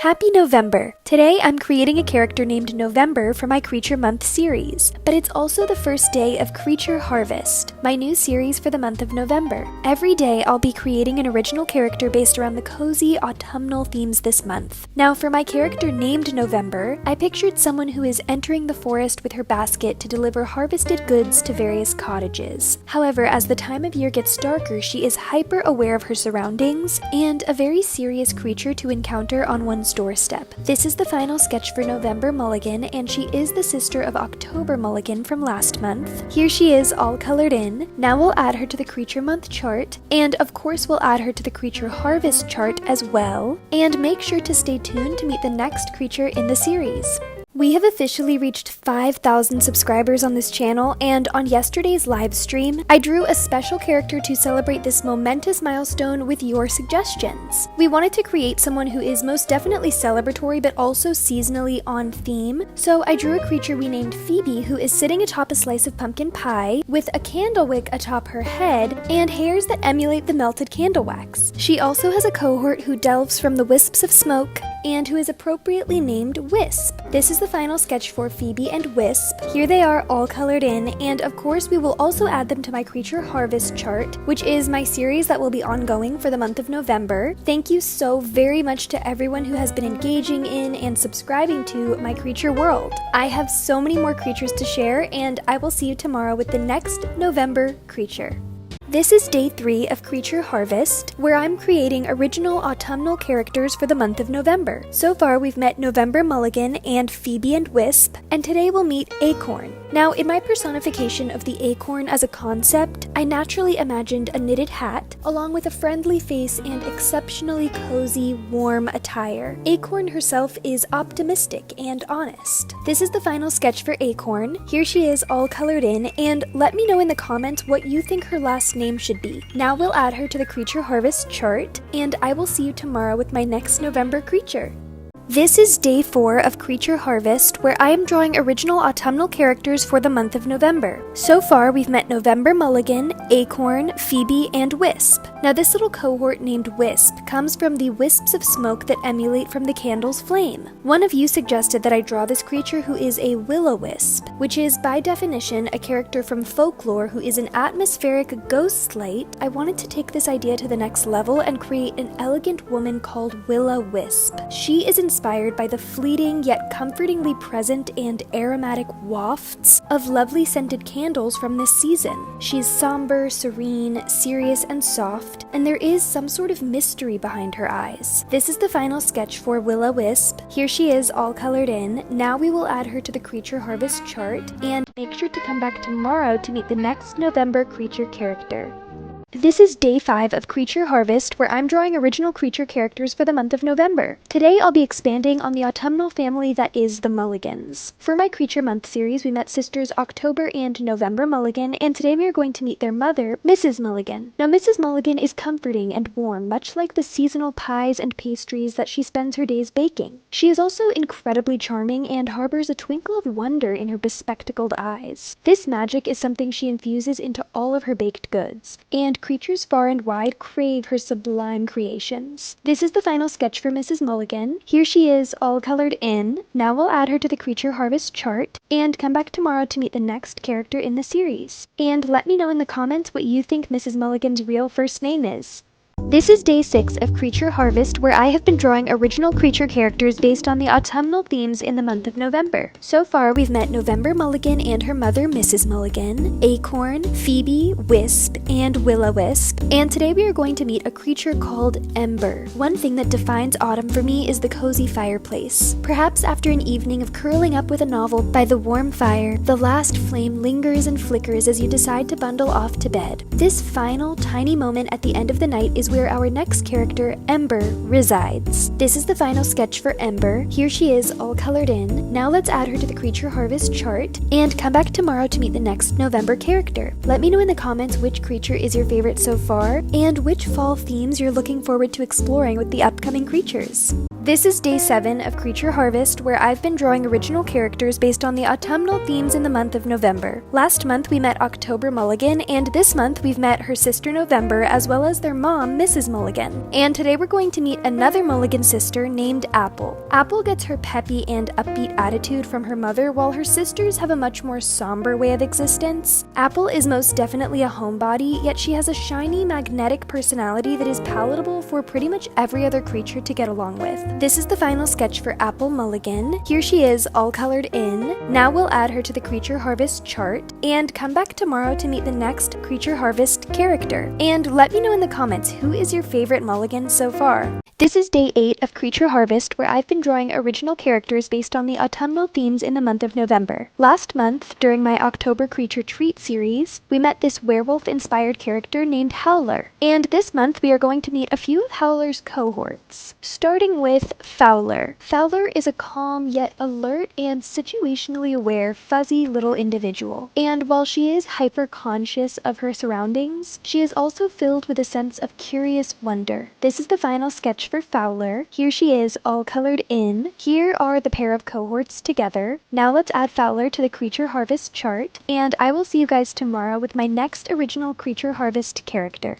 Happy November! Today I'm creating a character named November for my Creature Month series, but it's also the first day of Creature Harvest, my new series for the month of November. Every day I'll be creating an original character based around the cozy autumnal themes this month. Now for my character named November, I pictured someone who is entering the forest with her basket to deliver harvested goods to various cottages. However, as the time of year gets darker, she is hyper aware of her surroundings and a very serious creature to encounter on one's doorstep. This is the final sketch for November Mulligan, and she is the sister of October Mulligan from last month. Here she is all colored in. Now we'll add her to the Creature Month chart, and of course we'll add her to the Creature Harvest chart as well, and make sure to stay tuned to meet the next creature in the series. We have officially reached 5,000 subscribers on this channel, and on yesterday's live stream, I drew a special character to celebrate this momentous milestone with your suggestions. We wanted to create someone who is most definitely celebratory but also seasonally on theme, so I drew a creature we named Phoebe who is sitting atop a slice of pumpkin pie with a candle wick atop her head and hairs that emulate the melted candle wax. She also has a cohort who delves from the wisps of smoke and who is appropriately named Wisp. This is the final sketch for Phoebe and Wisp. Here they are all colored in, and of course we will also add them to my Creature Harvest chart, which is my series that will be ongoing for the month of November. Thank you so very much to everyone who has been engaging in and subscribing to my creature world. I have so many more creatures to share, and I will see you tomorrow with the next November creature. This is day 3 of Creature Harvest, where I'm creating original autumnal characters for the month of November. So far we've met November Mulligan and Phoebe and Wisp, and today we'll meet Acorn. Now, in my personification of the acorn as a concept, I naturally imagined a knitted hat, along with a friendly face and exceptionally cozy, warm attire. Acorn herself is optimistic and honest. This is the final sketch for Acorn. Here she is all colored in, and let me know in the comments what you think her last name should be. Now we'll add her to the Creature Harvest chart, and I will see you tomorrow with my next November creature. This is day 4 of Creature Harvest, where I am drawing original autumnal characters for the month of November. So far, we've met November Mulligan, Acorn, Phoebe, and Wisp. Now this little cohort named Wisp comes from the wisps of smoke that emulate from the candle's flame. One of you suggested that I draw this creature who is a Willa Wisp, which is by definition a character from folklore who is an atmospheric ghost light. I wanted to take this idea to the next level and create an elegant woman called Willa Wisp. She is inspired by the fleeting yet comfortingly present and aromatic wafts of lovely scented candles from this season. She is somber, serene, serious, and soft, and there is some sort of mystery behind her eyes. This is the final sketch for Willa Wisp. Here she is all colored in. Now we will add her to the Creature Harvest chart, and make sure to come back tomorrow to meet the next November creature character. This is day 5 of Creature Harvest, where I'm drawing original creature characters for the month of November. Today I'll be expanding on the autumnal family that is the Mulligans. For my Creature Month series, we met sisters October and November Mulligan, and today we are going to meet their mother, Mrs. Mulligan. Now Mrs. Mulligan is comforting and warm, much like the seasonal pies and pastries that she spends her days baking. She is also incredibly charming and harbors a twinkle of wonder in her bespectacled eyes. This magic is something she infuses into all of her baked goods, and creatures far and wide crave her sublime creations. This is the final sketch for Mrs. Mulligan. Here she is all colored in. Now we'll add her to the Creature Harvest chart, and come back tomorrow to meet the next character in the series. And let me know in the comments what you think Mrs. Mulligan's real first name is. This is day 6 of Creature Harvest, where I have been drawing original creature characters based on the autumnal themes in the month of November. So far, we've met November Mulligan and her mother, Mrs. Mulligan, Acorn, Phoebe, Wisp, and Willa Wisp, and today we are going to meet a creature called Ember. One thing that defines autumn for me is the cozy fireplace. Perhaps after an evening of curling up with a novel by the warm fire, the last flame lingers and flickers as you decide to bundle off to bed. This final, tiny moment at the end of the night is where our next character, Ember, resides. This is the final sketch for Ember. Here she is all colored in. Now let's add her to the Creature Harvest chart, and come back tomorrow to meet the next November character. Let me know in the comments which creature is your favorite so far, and which fall themes you're looking forward to exploring with the upcoming creatures. This is day 7 of Creature Harvest, where I've been drawing original characters based on the autumnal themes in the month of November. Last month we met October Mulligan, and this month we've met her sister November as well as their mom, Mrs. Mulligan. And today we're going to meet another Mulligan sister named Apple. Apple gets her peppy and upbeat attitude from her mother, while her sisters have a much more somber way of existence. Apple is most definitely a homebody, yet she has a shiny, magnetic personality that is palatable for pretty much every other creature to get along with. This is the final sketch for Apple Mulligan. Here she is, all colored in. Now we'll add her to the Creature Harvest chart, and come back tomorrow to meet the next Creature Harvest character. And let me know in the comments, who is your favorite Mulligan so far? This is day 8 of Creature Harvest, where I've been drawing original characters based on the autumnal themes in the month of November. Last month, during my October Creature Treat series, we met this werewolf-inspired character named Howler. And this month, we are going to meet a few of Howler's cohorts. Starting with Fowler. Fowler is a calm yet alert and situationally aware, fuzzy little individual. And while she is hyper-conscious of her surroundings, she is also filled with a sense of curious wonder. This is the final sketch for Fowler. Here she is, all colored in. Here are the pair of cohorts together. Now let's add Fowler to the Creature Harvest chart, and I will see you guys tomorrow with my next original Creature Harvest character.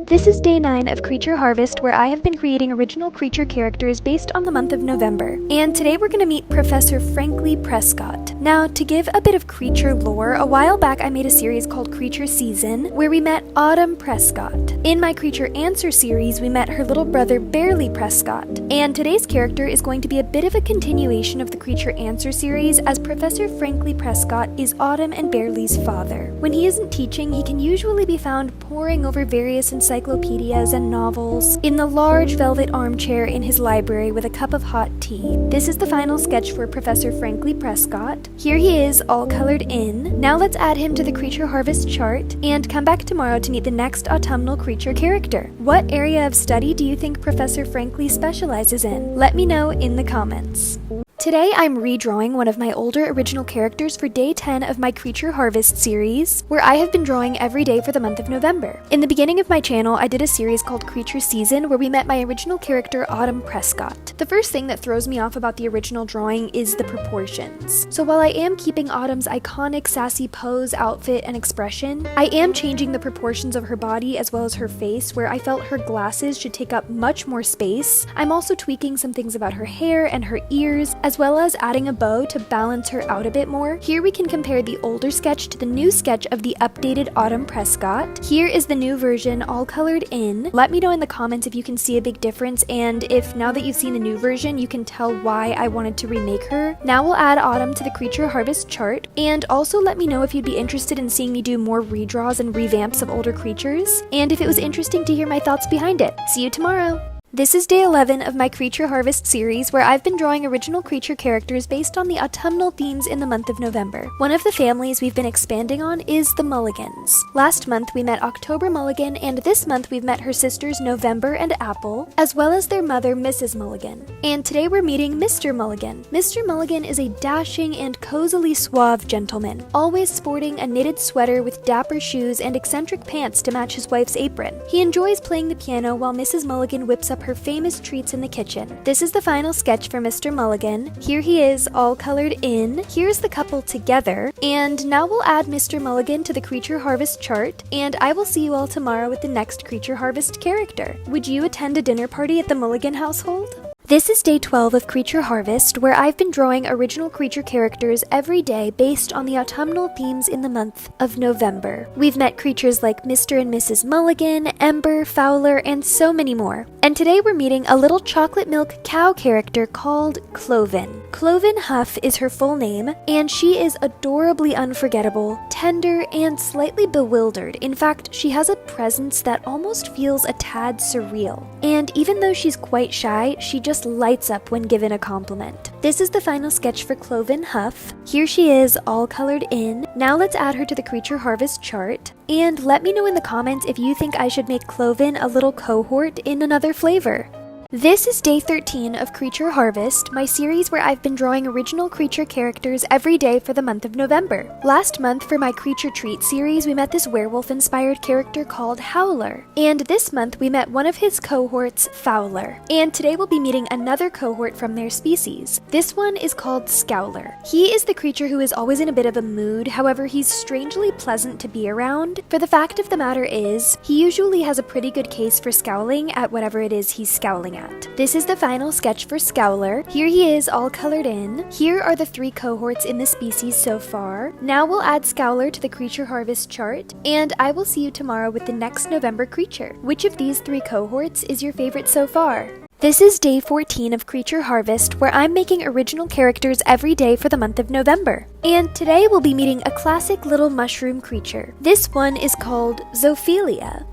This is day 9 of Creature Harvest, where I have been creating original creature characters based on the month of November. And today we're going to meet Professor Frankly Prescott. Now, to give a bit of creature lore, a while back I made a series called Creature Season, where we met Autumn Prescott. In my Creature Answer series, we met her little brother Barely Prescott. And today's character is going to be a bit of a continuation of the Creature Answer series, as Professor Frankly Prescott is Autumn and Barely's father. When he isn't teaching, he can usually be found poring over various encyclopedias and novels in the large velvet armchair in his library with a cup of hot tea. This is the final sketch for Professor Frankly Prescott. Here he is, all colored in. Now let's add him to the Creature Harvest chart, and come back tomorrow to meet the next autumnal creature character. What area of study do you think Professor Frankly specializes in? Let me know in the comments. Today I'm redrawing one of my older original characters for day 10 of my Creature Harvest series, where I have been drawing every day for the month of November. In the beginning of my channel, I did a series called Creature Season, where we met my original character Autumn Prescott. The first thing that throws me off about the original drawing is the proportions. So while I am keeping Autumn's iconic sassy pose, outfit, and expression, I am changing the proportions of her body as well as her face, where I felt her glasses should take up much more space. I'm also tweaking some things about her hair and her ears, as well as adding a bow to balance her out a bit more. Here we can compare the older sketch to the new sketch of the updated Autumn Prescott. Here is the new version, all colored in. Let me know in the comments if you can see a big difference, and if now that you've seen the new version, you can tell why I wanted to remake her. Now we'll add Autumn to the Creature Harvest chart, and also let me know if you'd be interested in seeing me do more redraws and revamps of older creatures, and if it was interesting to hear my thoughts behind it. See you tomorrow! This is day 11 of my Creature Harvest series, where I've been drawing original creature characters based on the autumnal themes in the month of November. One of the families we've been expanding on is the Mulligans. Last month we met October Mulligan, and this month we've met her sisters November and Apple, as well as their mother Mrs. Mulligan. And today we're meeting Mr. Mulligan. Mr. Mulligan is a dashing and cozily suave gentleman, always sporting a knitted sweater with dapper shoes and eccentric pants to match his wife's apron. He enjoys playing the piano while Mrs. Mulligan whips up her famous treats in the kitchen. This is the final sketch for Mr. Mulligan. Here he is, all colored in. Here's the couple together. And now we'll add Mr. Mulligan to the Creature Harvest chart, and I will see you all tomorrow with the next Creature Harvest character. Would you attend a dinner party at the Mulligan household? This is day 12 of Creature Harvest, where I've been drawing original creature characters every day based on the autumnal themes in the month of November. We've met creatures like Mr. and Mrs. Mulligan, Ember, Fowler, and so many more. And today we're meeting a little chocolate milk cow character called Cloven. Cloven Hough is her full name, and she is adorably unforgettable, tender, and slightly bewildered. In fact, she has a presence that almost feels a tad surreal. And even though she's quite shy, she just lights up when given a compliment. This is the final sketch for Cloven Hough. Here she is, all colored in. Now let's add her to the Creature Harvest chart. And let me know in the comments if you think I should make Cloven a little cohort in another flavor. This is day 13 of Creature Harvest, my series where I've been drawing original creature characters every day for the month of November. Last month for my Creature Treat series, we met this werewolf-inspired character called Howler. And this month we met one of his cohorts, Fowler. And today we'll be meeting another cohort from their species. This one is called Scowler. He is the creature who is always in a bit of a mood, however he's strangely pleasant to be around. For the fact of the matter is, he usually has a pretty good case for scowling at whatever it is he's scowling at. This is the final sketch for Scowler. Here he is all colored in. Here are the 3 cohorts in the species so far. Now we'll add Scowler to the Creature Harvest chart, and I will see you tomorrow with the next November creature. Which of these 3 cohorts is your favorite so far? This is day 14 of Creature Harvest, where I'm making original characters every day for the month of November. And today we'll be meeting a classic little mushroom creature. This one is called Zophelia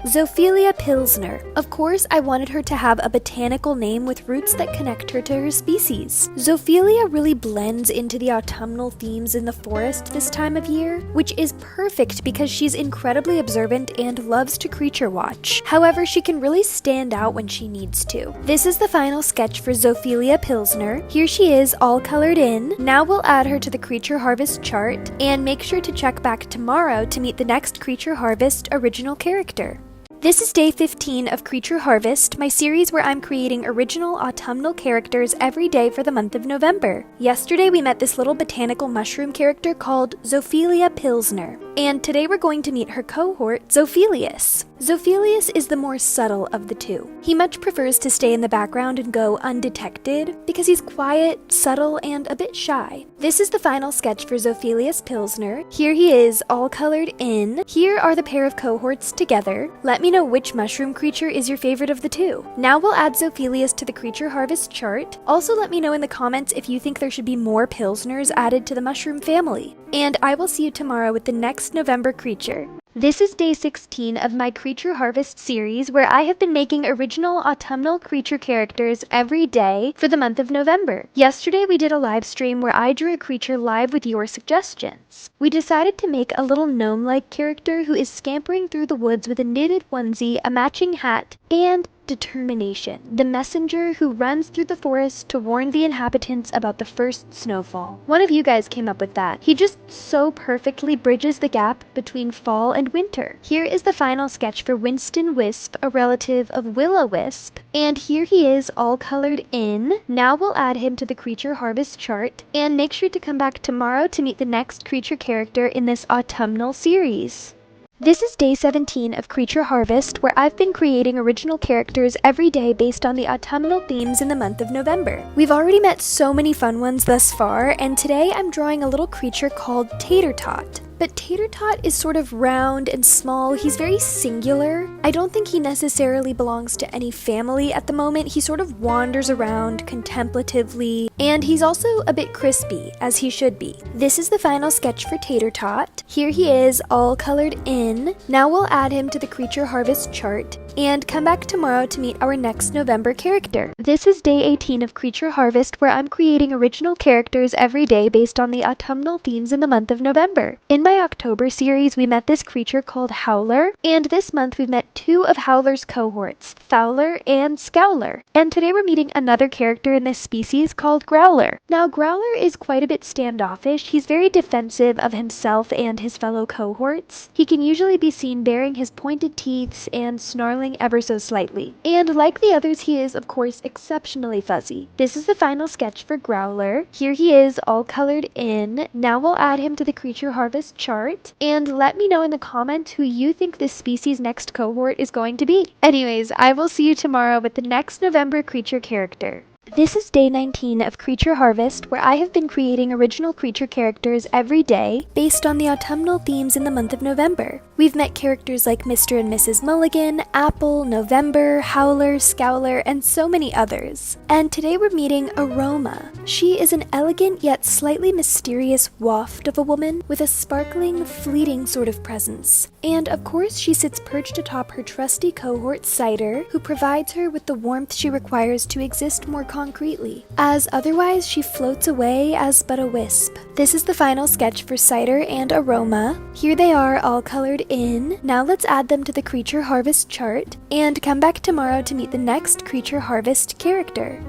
Pilzner. Of course, I wanted her to have a botanical name with roots that connect her to her species. Zophelia really blends into the autumnal themes in the forest this time of year, which is perfect because she's incredibly observant and loves to creature watch. However, she can really stand out when she needs to. This is the final sketch for Zophelia Pilzner. Here she is all colored in. Now we'll add her to the Creature Harvest chart, and make sure to check back tomorrow to meet the next Creature Harvest original character. This is day 15 of Creature Harvest, my series where I'm creating original autumnal characters every day for the month of November. Yesterday we met this little botanical mushroom character called Zophelia Pilzner, and today we're going to meet her cohort, Zophelius. Zophelius is the more subtle of the two. He much prefers to stay in the background and go undetected because he's quiet, subtle, and a bit shy. This is the final sketch for Zophelius Pilzner. Here he is all colored in. Here are the pair of cohorts together. Let me know which mushroom creature is your favorite of the 2. Now we'll add Zophelius to the Creature Harvest chart. Also let me know in the comments if you think there should be more Pilzners added to the mushroom family. And I will see you tomorrow with the next November creature. This is day 16 of my Creature Harvest series where I have been making original autumnal creature characters every day for the month of November. Yesterday we did a live stream where I drew a creature live with your suggestions. We decided to make a little gnome-like character who is scampering through the woods with a knitted onesie, a matching hat, and determination. The messenger who runs through the forest to warn the inhabitants about the first snowfall. One of you guys came up with that. He just so perfectly bridges the gap between fall and winter. Here is the final sketch for Winston Wisp, a relative of Willa Wisp, and here he is all colored in. Now we'll add him to the Creature Harvest chart, and make sure to come back tomorrow to meet the next creature character in this autumnal series. This is day 17 of Creature Harvest, where I've been creating original characters every day based on the autumnal themes in the month of November. We've already met so many fun ones thus far, and today I'm drawing a little creature called Tater Tot. But Tater Tot is sort of round and small. He's very singular. I don't think he necessarily belongs to any family at the moment. He sort of wanders around contemplatively, and he's also a bit crispy, as he should be. This is the final sketch for Tater Tot. Here he is, all colored in. Now we'll add him to the Creature Harvest chart, and come back tomorrow to meet our next November character. This is day 18 of Creature Harvest, where I'm creating original characters every day based on the autumnal themes in the month of November. In my October series, we met this creature called Howler, and this month we've met 2 of Howler's cohorts, Fowler and Scowler. And today we're meeting another character in this species called Growler. Now, Growler is quite a bit standoffish. He's very defensive of himself and his fellow cohorts. He can usually be seen baring his pointed teeth and snarling ever so slightly. And like the others, he is, of course, exceptionally fuzzy. This is the final sketch for Growler. Here he is, all colored in. Now we'll add him to the Creature Harvest chart, and let me know in the comments who you think this species' next cohort is going to be. Anyways, I will see you tomorrow with the next November creature character. This is day 19 of Creature Harvest, where I have been creating original creature characters every day based on the autumnal themes in the month of November. We've met characters like Mr. and Mrs. Mulligan, Apple, November, Howler, Scowler, and so many others. And today we're meeting Aroma. She is an elegant yet slightly mysterious waft of a woman with a sparkling, fleeting sort of presence. And of course she sits perched atop her trusty cohort Cider, who provides her with the warmth she requires to exist more concretely, as otherwise she floats away as but a wisp. This is the final sketch for Cider and Aroma. Here they are all colored in. Now let's add them to the Creature Harvest chart, and come back tomorrow to meet the next Creature Harvest character.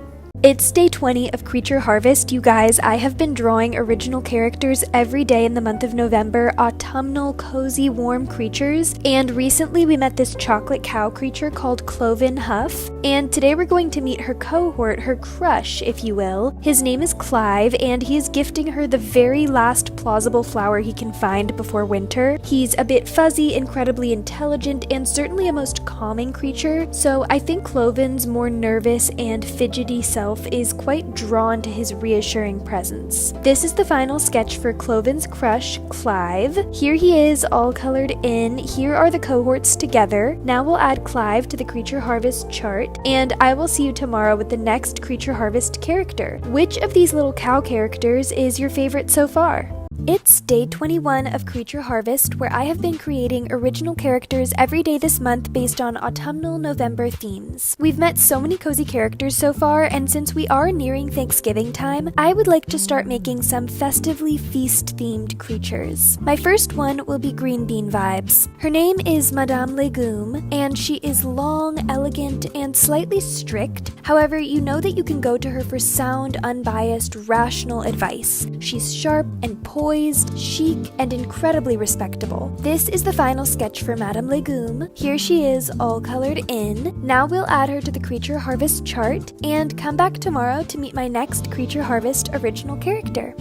It's day 20 of Creature Harvest, you guys. I have been drawing original characters every day in the month of November, autumnal, cozy, warm creatures, and recently we met this chocolate cow creature called Cloven Hough, and today we're going to meet her cohort, her crush, if you will. His name is Clive, and he is gifting her the very last plausible flower he can find before winter. He's a bit fuzzy, incredibly intelligent, and certainly a most calming creature, so I think Cloven's more nervous and fidgety self is quite drawn to his reassuring presence. This is the final sketch for Cloven's crush, Clive. Here he is, all colored in. Here are the cohorts together. Now we'll add Clive to the Creature Harvest chart, and I will see you tomorrow with the next Creature Harvest character. Which of these little cow characters is your favorite so far? It's day 21 of Creature Harvest, where I have been creating original characters every day this month based on autumnal November themes. We've met so many cozy characters so far, and since we are nearing Thanksgiving time, I would like to start making some festively feast-themed creatures. My first one will be green bean vibes. Her name is Madame Legume, and she is long, elegant, and slightly strict. However, you know that you can go to her for sound, unbiased, rational advice. She's sharp and poised, chic, and incredibly respectable. This is the final sketch for Madame Legume. Here she is, all colored in. Now we'll add her to the Creature Harvest chart, and come back tomorrow to meet my next Creature Harvest original character.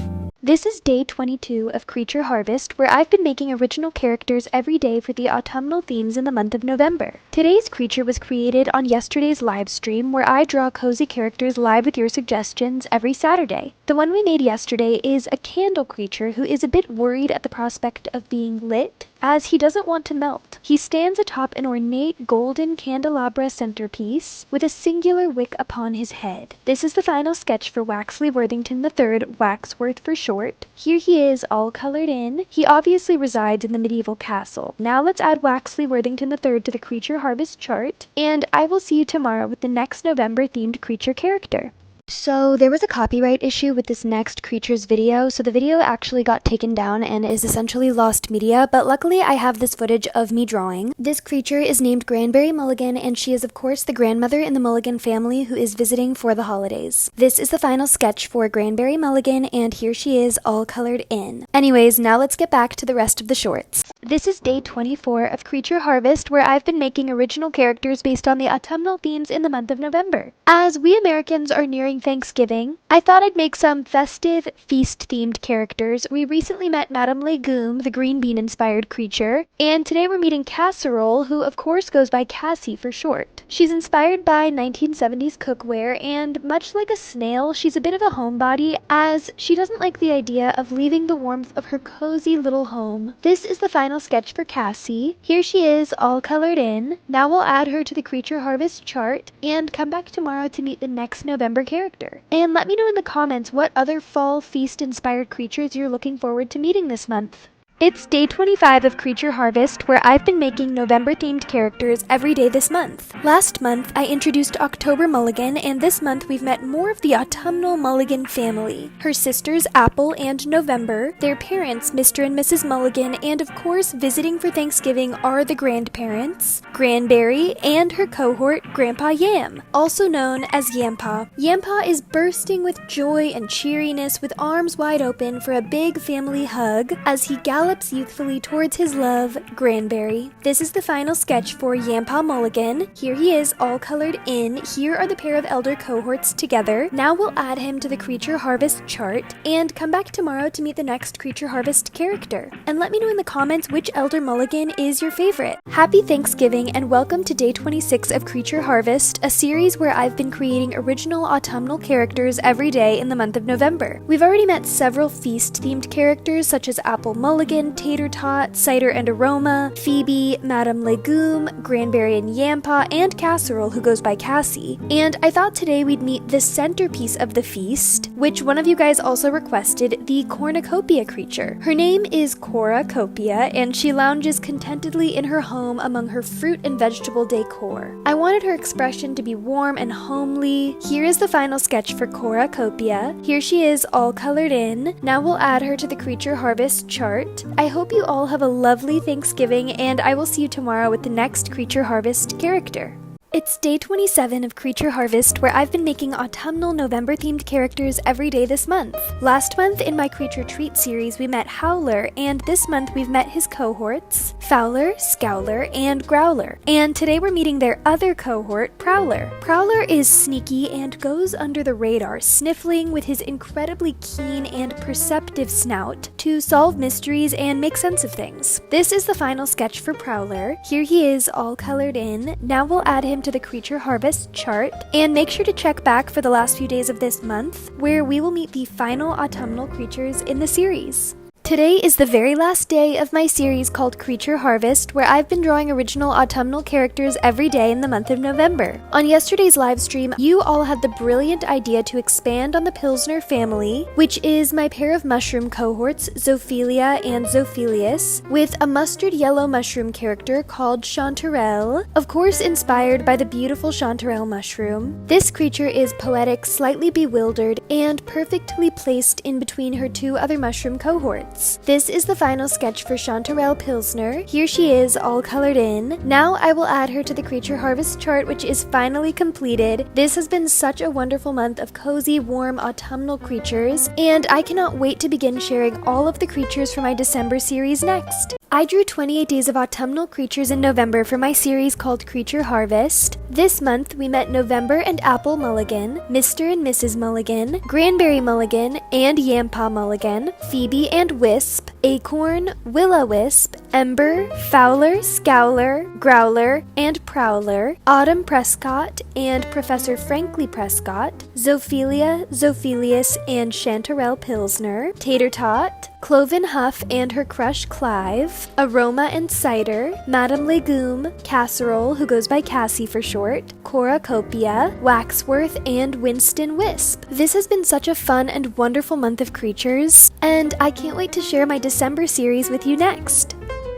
This is day 22 of Creature Harvest, where I've been making original characters every day for the autumnal themes in the month of November. Today's creature was created on yesterday's live stream, where I draw cozy characters live with your suggestions every Saturday. The one we made yesterday is a candle creature who is a bit worried at the prospect of being lit, as he doesn't want to melt. He stands atop an ornate golden candelabra centerpiece with a singular wick upon his head. This is the final sketch for Waxley Worthington III, Waxworth for short. Here he is, all colored in. He obviously resides in the medieval castle. Now let's add Waxley Worthington III to the Creature Harvest chart, and I will see you tomorrow with the next November-themed creature character. So there was a copyright issue with this next creature's video, so the video actually got taken down and is essentially lost media, but luckily I have this footage of me drawing. This creature is named Granberry Mulligan, and she is of course the grandmother in the Mulligan family who is visiting for the holidays. This is the final sketch for Granberry Mulligan, and here she is, all colored in. Anyways, now let's get back to the rest of the shorts. This is day 24 of Creature Harvest, where I've been making original characters based on the autumnal themes in the month of November. As we Americans are nearing Thanksgiving, I thought I'd make some festive, feast-themed characters. We recently met Madame Legume, the green bean-inspired creature, and today we're meeting Casserole, who of course goes by Cassie for short. She's inspired by 1970s cookware, and much like a snail, she's a bit of a homebody, as she doesn't like the idea of leaving the warmth of her cozy little home. This is the final sketch for Cassie. Here she is, all colored in. Now we'll add her to the Creature Harvest chart, and come back tomorrow to meet the next November character. And let me know in the comments what other fall feast-inspired creatures you're looking forward to meeting this month. It's day 25 of Creature Harvest, where I've been making November-themed characters every day this month. Last month, I introduced October Mulligan, and this month we've met more of the autumnal Mulligan family. Her sisters, Apple and November, their parents, Mr. and Mrs. Mulligan, and of course, visiting for Thanksgiving are the grandparents, Granberry, and her cohort, Grandpa Yam, also known as Yampa. Yampa is bursting with joy and cheeriness, with arms wide open for a big family hug as he gallops youthfully towards his love, Granberry. This is the final sketch for Yampa Mulligan. Here he is, all colored in. Here are the pair of elder cohorts together. Now we'll add him to the Creature Harvest chart, and come back tomorrow to meet the next Creature Harvest character. And let me know in the comments which elder Mulligan is your favorite. Happy Thanksgiving, and welcome to day 26 of Creature Harvest, a series where I've been creating original autumnal characters every day in the month of November. We've already met several feast-themed characters such as Apple Mulligan, Mulligan, Tater Tot, Cider and Aroma, Phoebe, Madame Legume, Granberry and Yampa, and Casserole, who goes by Cassie. And I thought today we'd meet the centerpiece of the feast, which one of you guys also requested, the cornucopia creature. Her name is Cora Copia, and she lounges contentedly in her home among her fruit and vegetable decor. I wanted her expression to be warm and homely. Here is the final sketch for Cora Copia. Here she is all colored in. Now we'll add her to the creature harvest chart. I hope you all have a lovely Thanksgiving, and I will see you tomorrow with the next creature harvest character. It's day 27 of Creature Harvest, where I've been making autumnal November-themed characters every day this month. Last month in my Creature Treat series we met Howler, and this month we've met his cohorts, Fowler, Scowler, and Growler. And today we're meeting their other cohort, Prowler. Prowler is sneaky and goes under the radar, sniffling with his incredibly keen and perceptive snout to solve mysteries and make sense of things. This is the final sketch for Prowler. Here he is all colored in. Now we'll add him to the Creature Harvest chart, and make sure to check back for the last few days of this month, where we will meet the final autumnal creatures in the series. Today is the very last day of my series called Creature Harvest, where I've been drawing original autumnal characters every day in the month of November. On yesterday's live stream, you all had the brilliant idea to expand on the Pilzner family, which is my pair of mushroom cohorts, Zophelia and Zophelius, with a mustard yellow mushroom character called Chanterelle, of course inspired by the beautiful Chanterelle mushroom. This creature is poetic, slightly bewildered, and perfectly placed in between her two other mushroom cohorts. This is the final sketch for Chanterelle Pilzner. Here she is, all colored in. Now I will add her to the Creature Harvest chart, which is finally completed. This has been such a wonderful month of cozy, warm, autumnal creatures, and I cannot wait to begin sharing all of the creatures for my December series next. I drew 28 days of autumnal creatures in November for my series called Creature Harvest. This month we met November and Apple Mulligan, Mr. and Mrs. Mulligan, Granberry Mulligan and Yampa Mulligan, Phoebe and Wisp, Acorn, Willa Wisp, Ember, Fowler, Scowler, Growler, and Prowler, Autumn Prescott and Professor Frankly Prescott, Zophelia, Zophelius, and Chanterelle Pilzner, Tater Tot, Cloven Hough and her crush Clive, Aroma and Cider, Madame Legume, Casserole, who goes by Cassie for short, Cora Copia, Waxworth, and Winston Wisp. This has been such a fun and wonderful month of creatures, and I can't wait to share my December series with you next.